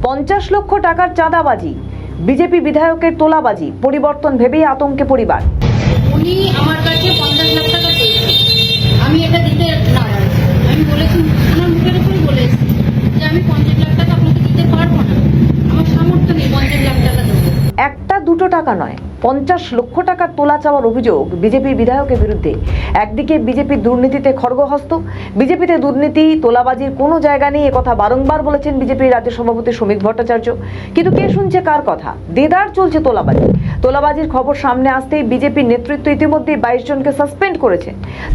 50 লক্ষ টাকার চাঁদাবাজি, বিজেপি বিধায়কের তোলাবাজি, পরিবর্তন ভেবেই আতঙ্কে পরিবার। উনি আমার কাছে 50 লাখ টাকা চেয়েছেন, আমি এটা দিতে নারাজ। আমি বলেছি, আমার মুখের উপরে বলেছি যে আমি 50 লাখ টাকা আপনাকে দিতে পারবো না, আমার সামর্থ্য নেই 50 লাখ টাকা দেবো। একটা দুটো টাকা নয়, 50 লক্ষ টাকার তোলা চাওয়ার অভিযোগ বিজেপির বিধায়কের বিরুদ্ধে। একদিকে বিজেপির দুর্নীতিতে খড়গহস্ত, বিজেপিতে দুর্নীতি তোলাবাজির কোনো জায়গা নেই, একথা বারংবার বলেছেন বিজেপির রাজ্য সভাপতি শ্রমিক ভট্টাচার্য। কিন্তু কে শুনছে কার কথা? দেদার চলছে তোলাবাজির খবর সামনে আসতেই বিজেপির নেতৃত্ব ইতিমধ্যে 22 জনকে সাসপেন্ড করেছে।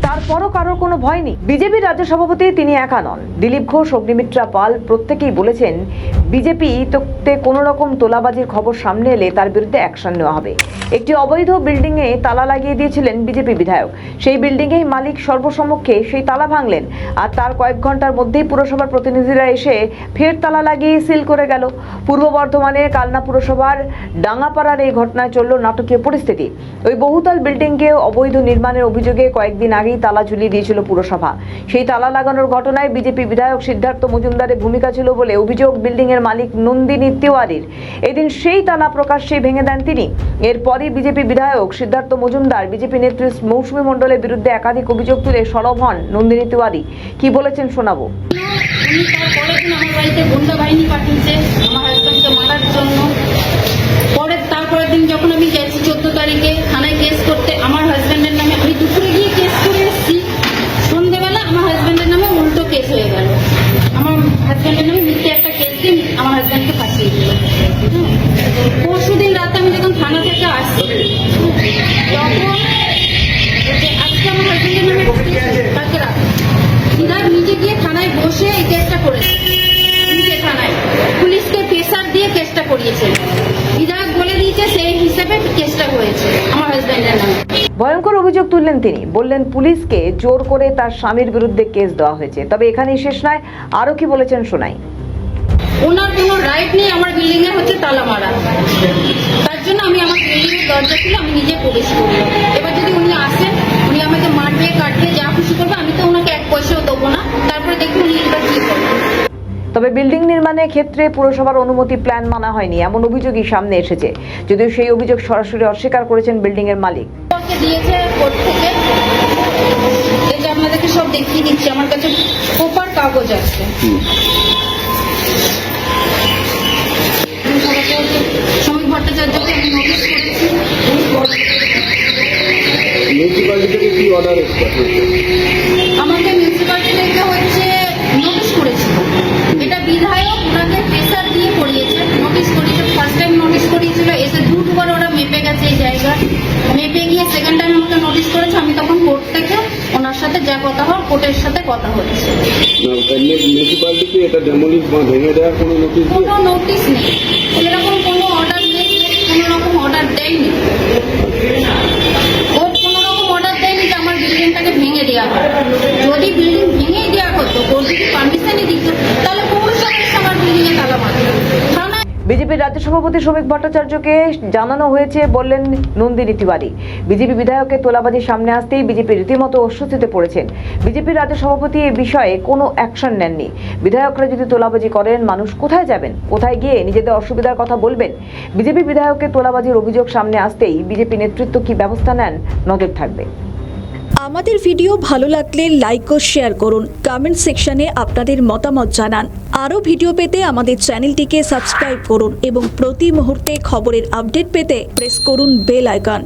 তারপরও কারোর কোনো ভয় নেই। বিজেপির রাজ্য সভাপতি তিনি একা নন, দিলীপ ঘোষ, অগ্নিমিত্রা পাল প্রত্যেকেই বলেছেন বিজেপিতে কোনো রকম তোলাবাজির খবর সামনে এলে তার বিরুদ্ধে অ্যাকশন নেওয়া হবে। একটি অবৈধ বিল্ডিং এ তালা লাগিয়ে দিয়েছিলেন বিজেপি বিধায়ক। সেই বিল্ডিং এর মালিক সর্বসম্মুখে সেই তালা ভাঙলেন, আর তার কয়েক ঘন্টার মধ্যেই পুরসভার প্রতিনিধিরা এসে ফের তালা লাগিয়ে সিল করে গেল। পূর্ব বর্ধমানের কালনা পুরসভার ডাঙ্গাপাড়ার এই ঘটনায় চলল নাটকীয় পরিস্থিতি। ওই বহুতল বিল্ডিং কে অবৈধ নির্মাণের অভিযোগে কয়েকদিন আগেই তালা ঝুলিয়ে দিয়েছিল পুরসভা। সেই তালা লাগানোর ঘটনায় বিজেপি বিধায়ক সিদ্ধার্থ মজুমদারের ভূমিকা ছিল বলে অভিযোগ বিল্ডিং এর মালিক নন্দিনী তিওয়ারির। এদিন সেই তালা প্রকাশ্যে ভেঙে দেন তিনি। এরপরই বিজেপি বিধায়ক সিদ্ধার্থ মজুমদার বিজেপি নেত্রী মৌসুমী মণ্ডলের বিরুদ্ধে একাধিক অভিযোগ তুলে সরব হন নন্দিনী তিওয়ারি। কি বলেছেন শোনাবো। উনি তারপরের দিন আমার বাড়িতে গুন্ডা বাহিনী পাঠিয়েছে আমার হাজব্যান্ডকে মারার জন্য। তারপরের দিন যখন আমি গেছি 14 তারিখে থানায় কেস করতে আমার হাজব্যান্ডের নামে, আমি দুপুরে গিয়ে কেস করে এসেছি, সন্ধ্যেবেলা আমার হাজব্যান্ডের নামে উল্টো কেস হয়ে গেল। আমার হাজব্যান্ডের নামে মিথ্যে একটা কেস দিয়ে আমার হাজব্যান্ডকে ফাঁসিয়ে দিল। পরশুদিন রাতে আমি যখন থানা থেকে আসছি, তখন আজকে আমার হাজব্যান্ডের নামে কালকে রাতে বিধায়ক নিজে গিয়ে থানায় বসে এই কেসটা করেছে। নিজে থানায় পুলিশকে প্রেসার দিয়ে কেসটা করিয়েছে। বিধায়ক বলে দিয়েছে সেই হিসেবে কেসটা হয়েছে আমার হাজব্যান্ডের নামে। ভয়ঙ্কর অভিযোগ তুললেন তিনি, বললেন পুলিশকে জোর করে তার স্বামীর বিরুদ্ধে কেস দেওয়া হয়েছে। তবে এখানেই শেষ নয়, আরো কি বলেছেন শোনাই। ওনার কোনো রাইট নেই আমার বিল্ডিং এ হচ্ছে তালা মারা, তার জন্য আমি আমার বিল্ডিং এর দরজা খুলে আমি নিজে প্রবেশ করি। এবার যদি উনি আসেন, উনি আমাকে মারবে, কাটবে, যা খুশি করবে, আমি তো ওনাকে 1 পয়সাও দেবো না। তারপরে দেখুন উনি এবার কি করবে। তবে বিল্ডিং নির্মাণের ক্ষেত্রে পুরসভার অনুমতি প্ল্যান মানা হয়নি এমন অভিযোগই সামনে এসেছে, যদিও সেই অভিযোগ সরাসরি অস্বীকার করেছেন বিল্ডিং এর মালিক। দিয়েছে কোর্ট থেকে, এই যে আপনাদেরকে সব দেখিয়ে দিচ্ছি, আমার কাছে প্রপার কাগজ আছে। শ্রমিক ভট্টাচার্যকে আমি নোটিশ করেছি। আমাকে মিউনিসিপালিটি থেকে হচ্ছে নোটিশ করেছিল। এটা বিধায়ক ওনাকে প্রেসার দিয়ে করিয়েছে, নোটিশ করিয়েছে। ফার্স্ট টাইম নোটিশ করিয়েছিল, এসে দুবার ওরা মেপে গেছে এই জায়গা, মেপে গিয়ে সেকেন্ড টাইম আমাকে নোটিশ করেছে। আমি তখন কোর্ট থেকে ওনার সাথে যা কথা হয় কোর্টের সাথে কথা হচ্ছে। মিউনিসিপালিটিতে এটা ডেমোলিশ বা ভেঙে দেওয়ার কোনো নোটিশ নেই? কোনো নোটিশ নেই, সেরকম কোনো অর্ডার নেই, কোনো রকম অর্ডার দেয়নি। কোর্ট কোনো রকম অর্ডার দেয়নি যে আমার বিল্ডিংটাকে ভেঙে দেওয়া হয়। যদি বিল্ডিং ভেঙেই দেওয়া হতো, কোর্ট যদি পারমিশনই দিত, তাহলে পৌরসভা এসে আমার বিল্ডিং এ তালা মারত। বিজেপির রাজ্য সভাপতি শ্রমিক ভট্টাচার্যকে জানানো হয়েছে বললেন নন্দিনী তিওয়ারি। বিজেপি বিধায়কের তোলাবাজির সামনে আসতেই বিজেপি রীতিমতো অস্বস্তিতে পড়েছেন। বিজেপির রাজ্য সভাপতি এই বিষয়ে কোনো অ্যাকশন নেননি। বিধায়করা যদি তোলাবাজি করেন, মানুষ কোথায় যাবেন? কোথায় গিয়ে নিজেদের অসুবিধার কথা বলবেন? বিজেপি বিধায়কের তোলাবাজির অভিযোগ সামনে আসতেই বিজেপি নেতৃত্ব কি ব্যবস্থা নেন, নজর থাকবে। আমাদের ভিডিও ভালো লাগলে লাইক ও শেয়ার করুন, কমেন্ট সেকশনে আপনাদের মতামত জানান। আরও ভিডিও পেতে আমাদের চ্যানেলটিকে সাবস্ক্রাইব করুন এবং প্রতি মুহূর্তে খবরের আপডেট পেতে প্রেস করুন বেল আইকন।